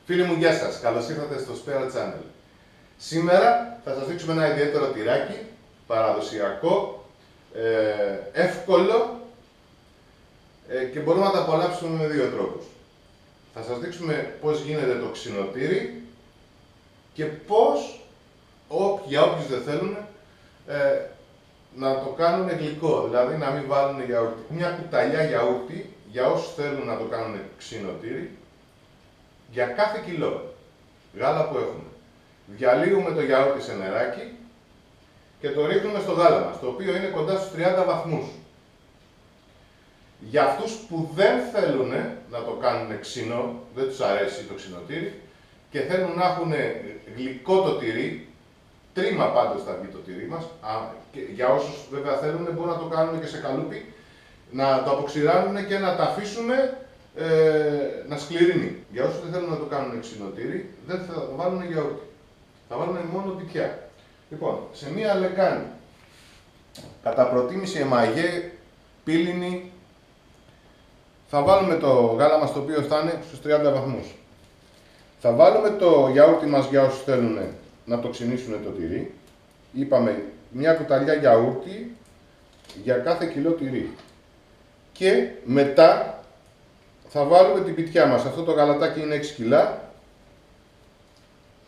Φίλοι μου, γεια σας. Καλώς ήρθατε στο Spare Channel. Σήμερα θα σας δείξουμε ένα ιδιαίτερο τυράκι, παραδοσιακό, εύκολο και μπορούμε να τα απολαύσουμε με δύο τρόπους. Θα σας δείξουμε πώς γίνεται το ξινοτήρι και πώς, για όποιους δεν θέλουν, να το κάνουν γλυκό, δηλαδή να μην βάλουν γιαούρτι. Μια κουταλιά γιαούρτι, για όσους θέλουν να το κάνουν ξινοτήρι, για κάθε κιλό γάλα που έχουμε. Διαλύουμε το γιαούρτι σε νεράκι και το ρίχνουμε στο γάλα μας, το οποίο είναι κοντά στους 30 βαθμούς. Για αυτούς που δεν θέλουν να το κάνουν ξινό, δεν τους αρέσει το ξινοτήρι και θέλουν να έχουν γλυκό το τυρί, τρίμα πάντως θα βγει το τυρί μας, και για όσους βέβαια θέλουν μπορούν να το κάνουν και σε καλούπι, να το αποξηράνουν και να τα αφήσουμε να σκληρύνει. Για όσους δεν θέλουν να το κάνουν ξινοτήρι, δεν θα το βάλουν γιαούρτι. Θα βάλουν μόνο πιτιά. Λοιπόν, σε μία λεκάνη, κατά προτίμηση εμαγέ, πύληνη, θα βάλουμε το γάλα μας το οποίο θα είναι στους 30 βαθμούς. Θα βάλουμε το γιαούρτι μας για όσους θέλουν να το ξυνήσουν το τυρί. Είπαμε μια κουταλιά γιαούρτι για κάθε κιλό τυρί. Και μετά θα βάλουμε την πιτιά μας. Αυτό το γαλατάκι είναι 6 κιλά.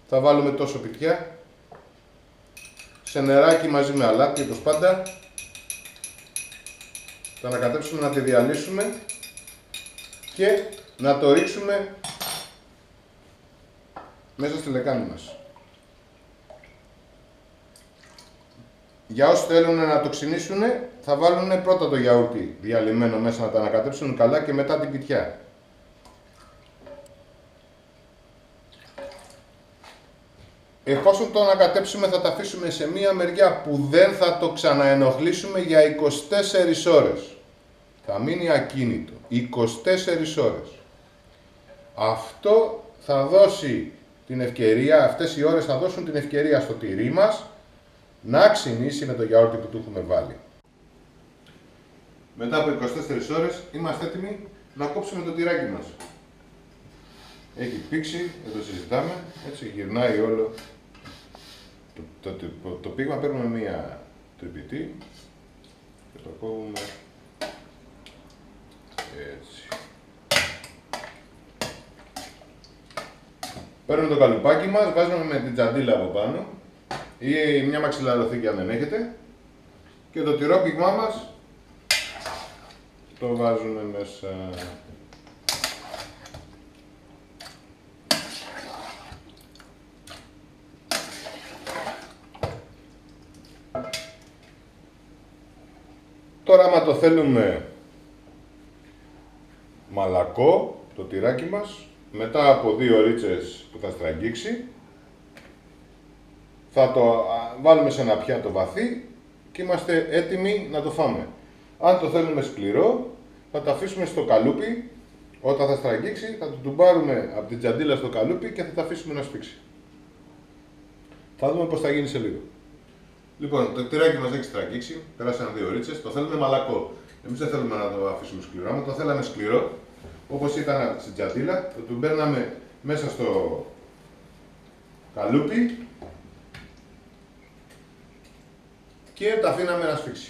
Θα βάλουμε τόσο πιτιά. Σε νεράκι μαζί με αλάτι, όπως πάντα. Θα ανακατέψουμε να τη διαλύσουμε και να το ρίξουμε μέσα στη λεκάνη μας. Για όσοι θέλουν να το ξυνήσουν, θα βάλουν πρώτα το γιαούρτι διαλυμένο μέσα να τα ανακατέψουν καλά και μετά την πιτιά. Εφόσον το ανακατέψουμε θα τα αφήσουμε σε μία μεριά που δεν θα το ξαναενοχλήσουμε για 24 ώρες. Θα μείνει ακίνητο. 24 ώρες. Αυτό θα δώσει την ευκαιρία, αυτές οι ώρες θα δώσουν την ευκαιρία στο τυρί μας να ξυνήσει με το γιαούρτι που του έχουμε βάλει. Μετά από 24 ώρες είμαστε έτοιμοι να κόψουμε το τυράκι μας. Έχει πήξει, δεν το συζητάμε, έτσι γυρνάει όλο το πείγμα. Παίρνουμε μία τρυπητή και το κόβουμε έτσι. Παίρνουμε το καλουπάκι μας, βάζουμε με την τζαντίλα από πάνω ή μια μαξιλαροθήκη αν δεν έχετε και το τυρόπιγμά μας το βάζουμε μέσα. Τώρα άμα το θέλουμε μαλακό το τυράκι μας, μετά από 2 ωρίτσες που θα στραγγίξει, θα το βάλουμε σε ένα πιάτο βαθύ και είμαστε έτοιμοι να το φάμε. Αν το θέλουμε σκληρό, θα το αφήσουμε στο καλούπι. Όταν θα στραγγίξει, θα το τουμπάρουμε από την τζαντίλα στο καλούπι και θα το αφήσουμε να σφίξει. Θα δούμε πώς θα γίνει σε λίγο. Λοιπόν, το τυράκι μας έχει στραγγίξει, περάσαν 2 ωρίτσες, το θέλουμε μαλακό. Εμείς δεν θέλουμε να το αφήσουμε σκληρό. Αν το θέλαμε σκληρό, όπως ήταν στην τζαντίλα, το μπαίναμε μέσα στο καλούπι και το αφήναμε να σφίξει.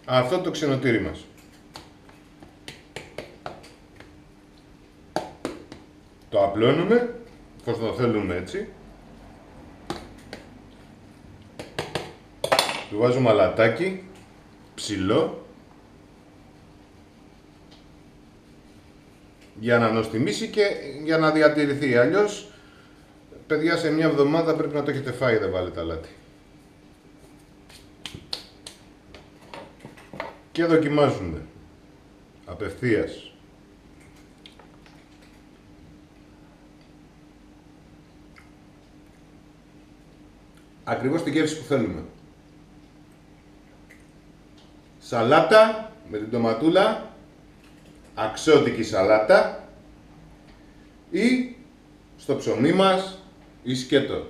Αυτό το ξινοτήρι μας. Το απλώνουμε, όπως το θέλουμε έτσι. Του βάζουμε αλατάκι, ψηλό, για να νοστιμήσει και για να διατηρηθεί. Αλλιώς, παιδιά, σε μια εβδομάδα πρέπει να το έχετε φάει, δεν βάλετε αλάτι. Και δοκιμάζουμε. Απευθείας. ακριβώς τη γεύση που θέλουμε. Σαλάτα με την ντοματούλα, αξιότικη σαλάτα ή στο ψωμί μας ή σκέτο.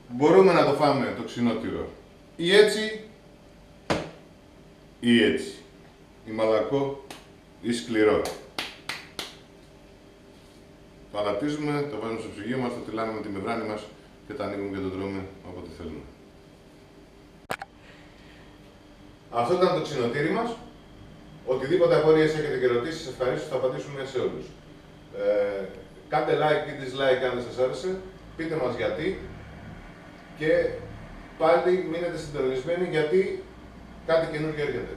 Μπορούμε να το φάμε το ξινότυρο ή έτσι ή έτσι, ή μαλακό ή σκληρό. Το αλατίζουμε, το βάζουμε στο ψυγείο μας, το τυλάμε με τη μεμβράνη μας και το ανοίγουμε και το τρώμε όποτε θέλουμε. Αυτό ήταν το ξινοτήρι μας. Οτιδήποτε απορίες έχετε και ερωτήσεις, ευχαρίστως θα απαντήσουμε σε όλους. Κάντε like ή dislike αν δεν σας άρεσε, πείτε μας γιατί και πάλι μείνετε συντονισμένοι γιατί κάτι καινούργιο έρχεται.